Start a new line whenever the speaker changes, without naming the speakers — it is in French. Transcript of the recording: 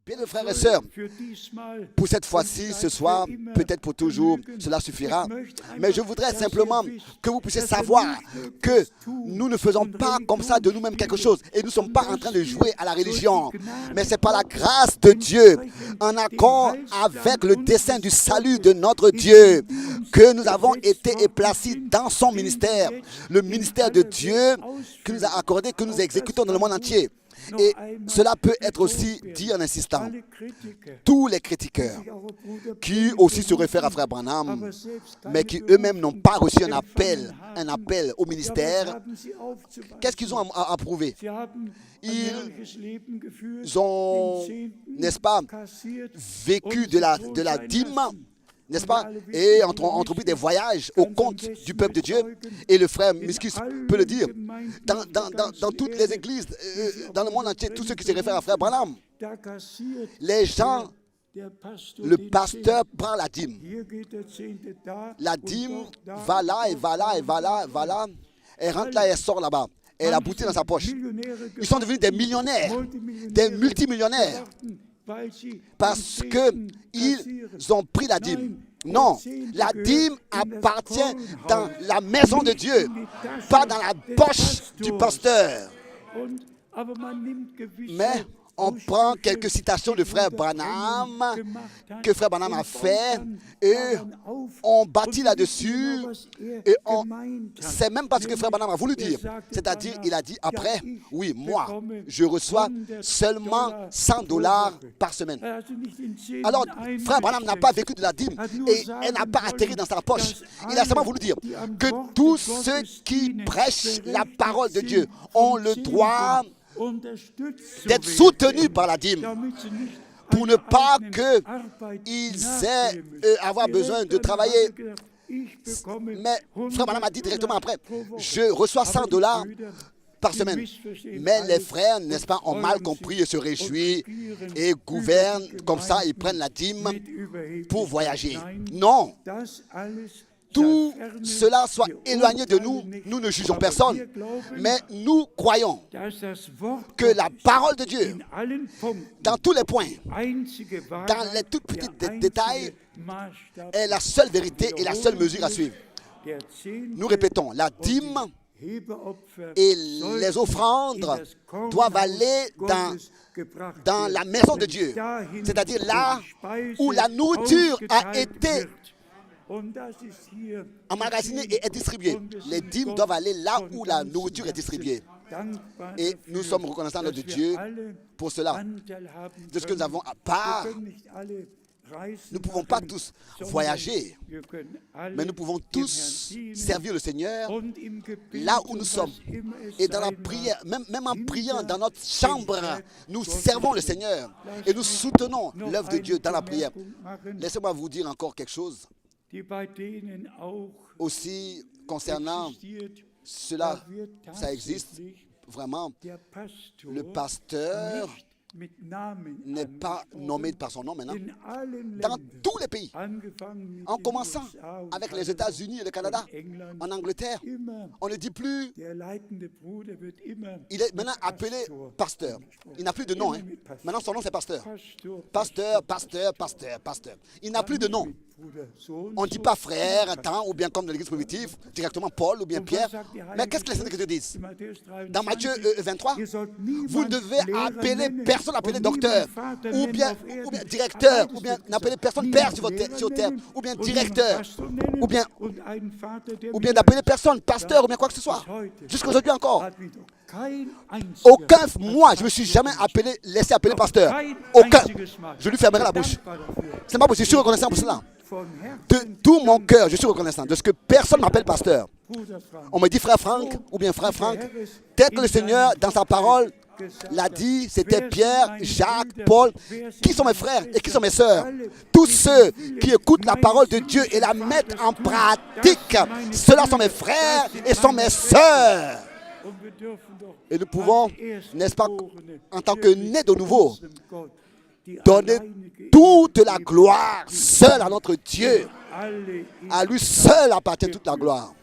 Bien, mes frères et sœurs, pour cette fois-ci, ce soir, peut-être pour toujours, cela suffira. Mais je voudrais simplement que vous puissiez savoir que nous ne faisons pas comme ça de nous-mêmes quelque chose. Et nous ne sommes pas en train de jouer à la religion. Mais c'est par la grâce de Dieu, en accord avec le dessein du salut de notre Dieu, que nous avons été placés dans son ministère. Le ministère de Dieu qui nous a accordé, que nous exécutons dans le monde entier. Et cela peut être aussi dit en insistant. Tous les critiqueurs qui aussi se réfèrent à Frère Branham, mais qui eux-mêmes n'ont pas reçu un appel au ministère, qu'est-ce qu'ils ont approuvé? Ils ont, n'est-ce pas, vécu de la dîme, n'est-ce pas, et entrepris des voyages au compte du peuple de Dieu. Et le frère Miskus peut le dire. Dans toutes les églises, dans le monde entier, tous ceux qui se réfèrent à frère Branham, les gens, le pasteur prend la dîme. La dîme va là, et va là, et va là, et va là. Elle rentre là et elle sort là-bas. Elle a bouti dans sa poche. Ils sont devenus des millionnaires, des multimillionnaires. Parce qu'ils ont pris la dîme. Non, la dîme appartient dans la maison de Dieu, pas dans la poche du pasteur. Mais on prend quelques citations de frère Branham, que frère Branham a fait, et on bâtit là-dessus, et c'est même pas ce que frère Branham a voulu dire. C'est-à-dire, il a dit après, oui, moi, je reçois seulement $100 par semaine. Alors, frère Branham n'a pas vécu de la dîme, et elle n'a pas atterri dans sa poche. Il a seulement voulu dire que tous ceux qui prêchent la parole de Dieu ont le droit d'être soutenus par la dîme, pour ne pas qu'ils aient avoir besoin de travailler. Mais frère Branham a dit directement après, je reçois $100 par semaine. Mais les frères, n'est-ce pas, ont mal compris et se réjouissent et gouvernent comme ça, ils prennent la dîme pour voyager. Non. Tout cela soit éloigné de nous, nous ne jugeons personne, mais nous croyons que la parole de Dieu, dans tous les points, dans les tout petits détails, est la seule vérité et la seule mesure à suivre. Nous répétons, la dîme et les offrandes doivent aller dans la maison de Dieu, c'est-à-dire là où la nourriture a été emmagasinée et est distribuée. Les dîmes doivent aller là où la nourriture est distribuée. Et nous sommes reconnaissants de Dieu pour cela, de ce que nous avons à part. Nous ne pouvons pas tous voyager, mais nous pouvons tous servir le Seigneur là où nous sommes. Et dans la prière, même en priant dans notre chambre, nous servons le Seigneur et nous soutenons l'œuvre de Dieu dans la prière. Laissez-moi vous dire encore quelque chose. Aussi, concernant cela, ça existe vraiment. Le pasteur n'est pas nommé par son nom maintenant. Dans tous les pays, en commençant avec les États-Unis et le Canada, en Angleterre, on ne dit plus, il est maintenant appelé pasteur. Il n'a plus de nom. Maintenant son nom c'est pasteur. Pasteur, pasteur, pasteur, pasteur. Il n'a plus de nom. On ne dit pas frère, attends, ou bien comme dans l'église primitive, directement Paul ou bien Pierre. Mais qu'est-ce que les Saintes Écritures disent? Dans Matthieu 23, vous ne devez appeler personne, appeler docteur, ou bien directeur, ou bien n'appeler personne père sur terre, ou bien directeur, ou bien d'appeler personne pasteur, ou bien quoi que ce soit. Jusqu'aujourd'hui encore. Aucun, moi, je ne me suis jamais laissé appeler pasteur. Aucun. Je lui fermerai la bouche. C'est pas possible, je suis reconnaissant pour cela. De tout mon cœur, je suis reconnaissant de ce que personne m'appelle pasteur. On me dit frère Franck ou bien frère Franck. Tel que le Seigneur, dans sa parole, l'a dit, c'était Pierre, Jacques, Paul. Qui sont mes frères et qui sont mes sœurs? Tous ceux qui écoutent la parole de Dieu et la mettent en pratique, ceux-là sont mes frères et sont mes sœurs. Et nous pouvons, n'est-ce pas, en tant que nés de nouveau, donner toute la gloire seule à notre Dieu. À lui seul appartient toute la gloire.